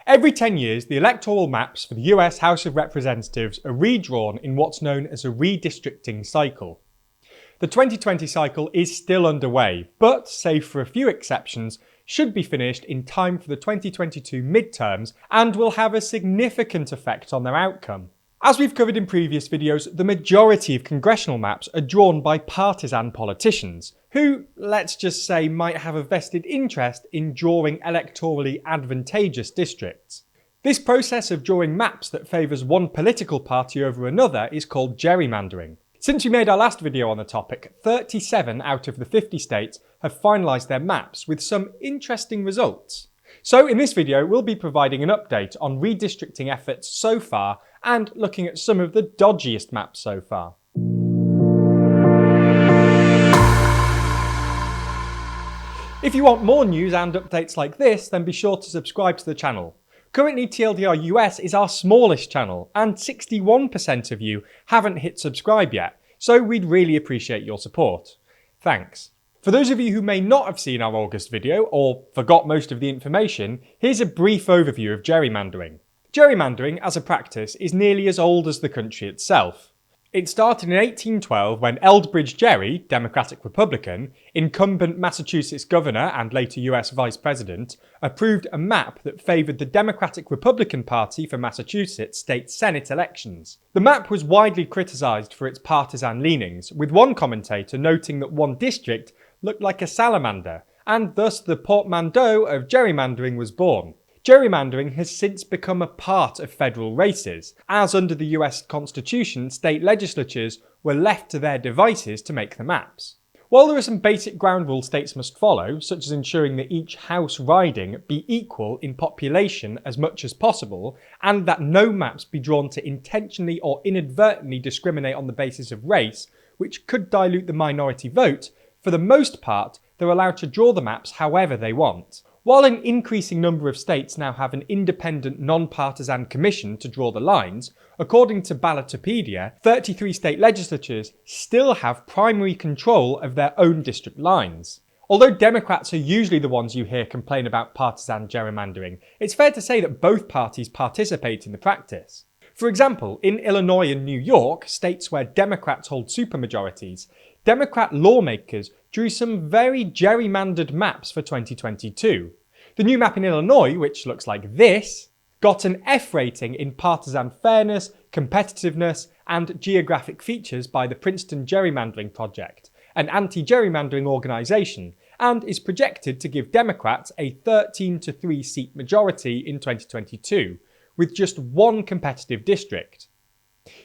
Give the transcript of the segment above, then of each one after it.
Every 10 years, the electoral maps for the US House of Representatives are redrawn in what's known as a redistricting cycle. The 2020 cycle is still underway, but, save for a few exceptions, should be finished in time for the 2022 midterms and will have a significant effect on their outcome. As we've covered in previous videos, the majority of congressional maps are drawn by partisan politicians, who, let's just say, might have a vested interest in drawing electorally advantageous districts. This process of drawing maps that favours one political party over another is called gerrymandering. Since we made our last video on the topic, 37 out of the 50 states have finalised their maps with some interesting results. So in this video, we'll be providing an update on redistricting efforts so far and looking at some of the dodgiest maps so far. If you want more news and updates like this, then be sure to subscribe to the channel. Currently, TLDR US is our smallest channel, and 61% of you haven't hit subscribe yet, so we'd really appreciate your support. Thanks. For those of you who may not have seen our August video, or forgot most of the information, here's a brief overview of gerrymandering. Gerrymandering, as a practice, is nearly as old as the country itself. It started in 1812 when Eldridge Gerry, Democratic-Republican, incumbent Massachusetts governor and later US Vice President, approved a map that favoured the Democratic-Republican Party for Massachusetts state Senate elections. The map was widely criticised for its partisan leanings, with one commentator noting that one district looked like a salamander, and thus the portmanteau of gerrymandering was born. Gerrymandering has since become a part of federal races, as under the US Constitution, state legislatures were left to their devices to make the maps. While there are some basic ground rules states must follow, such as ensuring that each House riding be equal in population as much as possible, and that no maps be drawn to intentionally or inadvertently discriminate on the basis of race, which could dilute the minority vote, for the most part, they're allowed to draw the maps however they want. While an increasing number of states now have an independent, non-partisan commission to draw the lines, according to Ballotopedia, 33 state legislatures still have primary control of their own district lines. Although Democrats are usually the ones you hear complain about partisan gerrymandering, it's fair to say that both parties participate in the practice. For example, in Illinois and New York, states where Democrats hold supermajorities, Democrat lawmakers drew some very gerrymandered maps for 2022. The new map in Illinois, which looks like this, got an F rating in partisan fairness, competitiveness, and geographic features by the Princeton Gerrymandering Project, an anti-gerrymandering organisation, and is projected to give Democrats a 13-3 seat majority in 2022, with just one competitive district.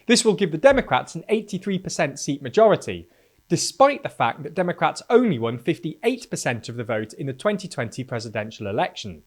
This will give the Democrats an 83% seat majority, despite the fact that Democrats only won 58% of the vote in the 2020 presidential election.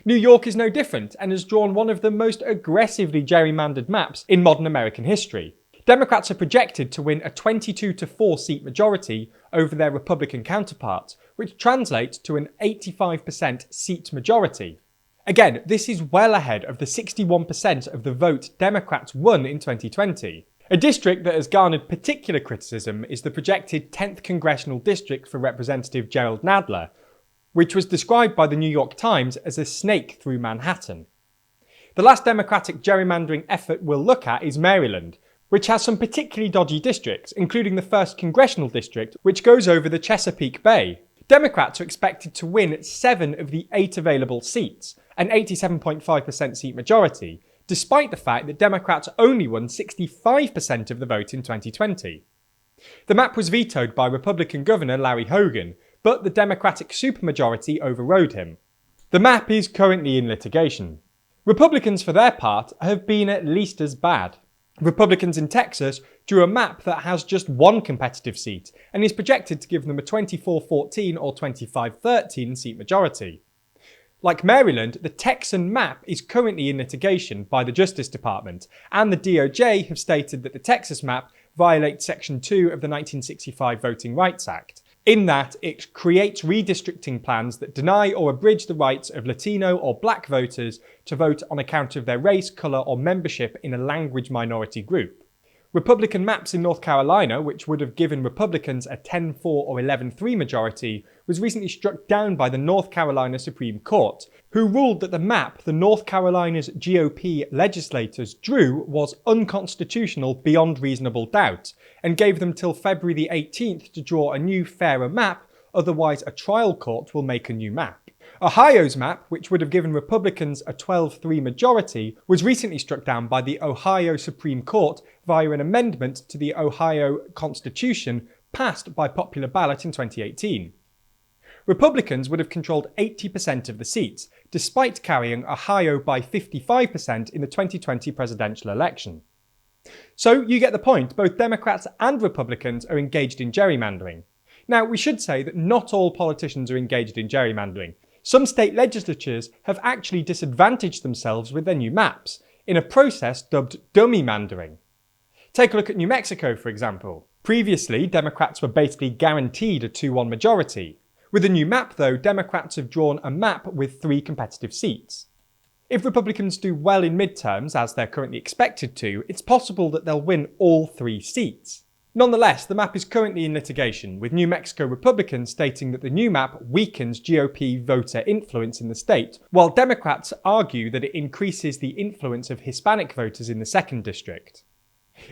New York is no different and has drawn one of the most aggressively gerrymandered maps in modern American history. Democrats are projected to win a 22-4 seat majority over their Republican counterparts, which translates to an 85% seat majority. Again, this is well ahead of the 61% of the vote Democrats won in 2020. A district that has garnered particular criticism is the projected 10th Congressional District for Representative Gerald Nadler, which was described by the New York Times as a snake through Manhattan. The last Democratic gerrymandering effort we'll look at is Maryland, which has some particularly dodgy districts, including the 1st Congressional District, which goes over the Chesapeake Bay. Democrats are expected to win 7 of the 8 available seats, an 87.5% seat majority, despite the fact that Democrats only won 65% of the vote in 2020. The map was vetoed by Republican Governor Larry Hogan, but the Democratic supermajority overrode him. The map is currently in litigation. Republicans, for their part, have been at least as bad. Republicans in Texas drew a map that has just one competitive seat and is projected to give them a 24-14 or 25-13 seat majority. Like Maryland, the Texan map is currently in litigation by the Justice Department, and the DOJ have stated that the Texas map violates Section 2 of the 1965 Voting Rights Act, in that it creates redistricting plans that deny or abridge the rights of Latino or Black voters to vote on account of their race, colour, or membership in a language minority group. Republican maps in North Carolina, which would have given Republicans a 10-4 or 11-3 majority, was recently struck down by the North Carolina Supreme Court, who ruled that the map the North Carolina's GOP legislators drew was unconstitutional beyond reasonable doubt, and gave them till February the 18th to draw a new, fairer map, otherwise a trial court will make a new map. Ohio's map, which would have given Republicans a 12-3 majority, was recently struck down by the Ohio Supreme Court via an amendment to the Ohio Constitution passed by popular ballot in 2018. Republicans would have controlled 80% of the seats, despite carrying Ohio by 55% in the 2020 presidential election. So you get the point, both Democrats and Republicans are engaged in gerrymandering. Now, we should say that not all politicians are engaged in gerrymandering. Some state legislatures have actually disadvantaged themselves with their new maps, in a process dubbed dummymandering. Take a look at New Mexico, for example. Previously, Democrats were basically guaranteed a 2-1 majority. With the new map, though, Democrats have drawn a map with 3 competitive seats. If Republicans do well in midterms, as they're currently expected to, it's possible that they'll win all 3 seats. Nonetheless, the map is currently in litigation, with New Mexico Republicans stating that the new map weakens GOP voter influence in the state, while Democrats argue that it increases the influence of Hispanic voters in the 2nd district.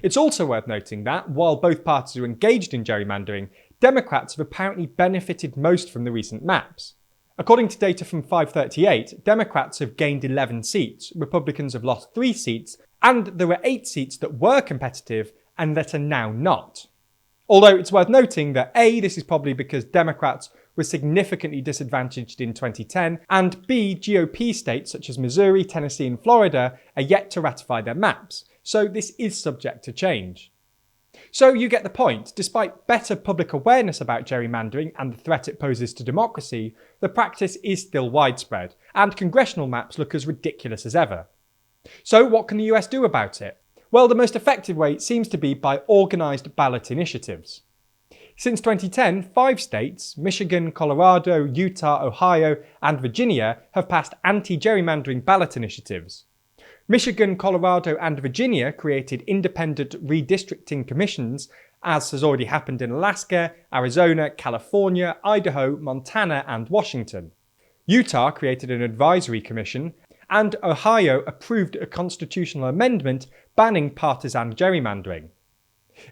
It's also worth noting that, while both parties are engaged in gerrymandering, Democrats have apparently benefited most from the recent maps. According to data from 538, Democrats have gained 11 seats, Republicans have lost 3 seats, and there were 8 seats that were competitive and that are now not. Although it's worth noting that A, this is probably because Democrats were significantly disadvantaged in 2010, and B, GOP states such as Missouri, Tennessee and Florida are yet to ratify their maps, so this is subject to change. So you get the point. Despite better public awareness about gerrymandering and the threat it poses to democracy, the practice is still widespread, and congressional maps look as ridiculous as ever. So what can the US do about it? Well, the most effective way seems to be by organised ballot initiatives. Since 2010, 5 states, Michigan, Colorado, Utah, Ohio and Virginia, have passed anti-gerrymandering ballot initiatives. Michigan, Colorado and Virginia created independent redistricting commissions, as has already happened in Alaska, Arizona, California, Idaho, Montana and Washington. Utah created an advisory commission, and Ohio approved a constitutional amendment banning partisan gerrymandering.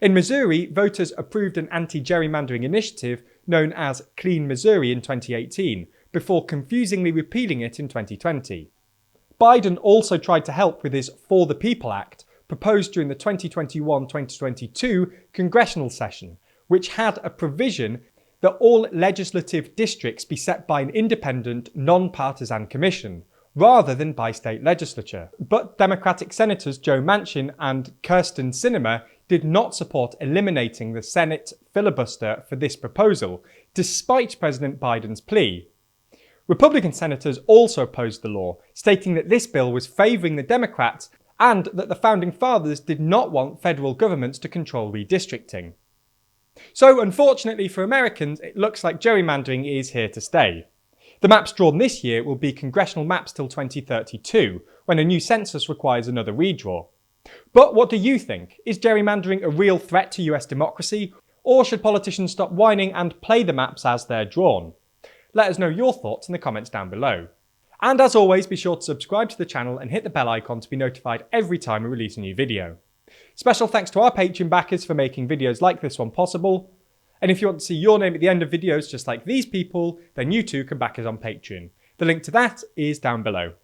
In Missouri, voters approved an anti-gerrymandering initiative known as Clean Missouri in 2018, before confusingly repealing it in 2020. Biden also tried to help with his For the People Act, proposed during the 2021-2022 congressional session, which had a provision that all legislative districts be set by an independent, non-partisan commission, rather than by state legislature. But Democratic Senators Joe Manchin and Kyrsten Sinema did not support eliminating the Senate filibuster for this proposal, despite President Biden's plea. Republican senators also opposed the law, stating that this bill was favouring the Democrats and that the Founding Fathers did not want federal governments to control redistricting. So, unfortunately for Americans, it looks like gerrymandering is here to stay. The maps drawn this year will be congressional maps till 2032, when a new census requires another redraw. But what do you think? Is gerrymandering a real threat to US democracy, or should politicians stop whining and play the maps as they're drawn? Let us know your thoughts in the comments down below. And as always, be sure to subscribe to the channel and hit the bell icon to be notified every time we release a new video. Special thanks to our Patreon backers for making videos like this one possible. And if you want to see your name at the end of videos just like these people, then you too can back us on Patreon. The link to that is down below.